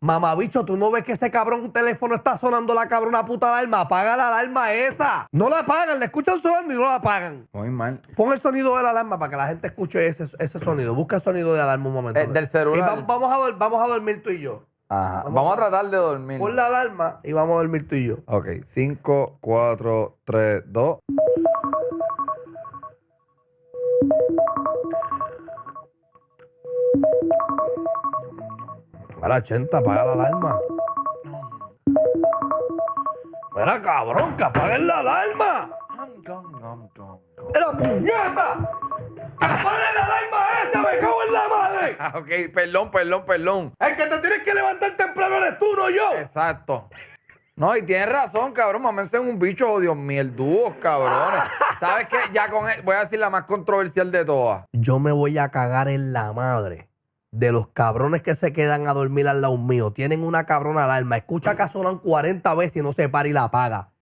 Mamabicho, tú no ves que ese cabrón teléfono está sonando la cabrona puta alarma. Apaga la alarma esa. No la apagan, le escuchan sonando y no la apagan. Muy mal. Pon el sonido de la alarma para que la gente escuche ese sonido. Busca el sonido de alarma un momento. Del celular. Y vamos a dormir tú y yo. Ajá. Vamos a tratar de dormir. Pon la alarma y vamos a dormir tú y yo. Ok, 5, 4, 3, 2. Mira, Chenta, apaga la alarma. Mira, cabrón, que apaguen la alarma. ¡Mira, puñeta! ¡Apaguen la alarma esa! ¡Me cago en la madre! Ok, perdón. El que te tienes que levantar temprano eres tú, no yo. Exacto. No, y tienes razón, cabrón. Mámense en un bicho, oh, Dios mío, el dúo, cabrones. ¿Sabes qué? Ya con él, voy a decir la más controversial de todas. Yo me voy a cagar en la madre de los cabrones que se quedan a dormir al lado mío. Tienen una cabrona alarma. Escucha que sonan 40 veces y no se para y la apaga.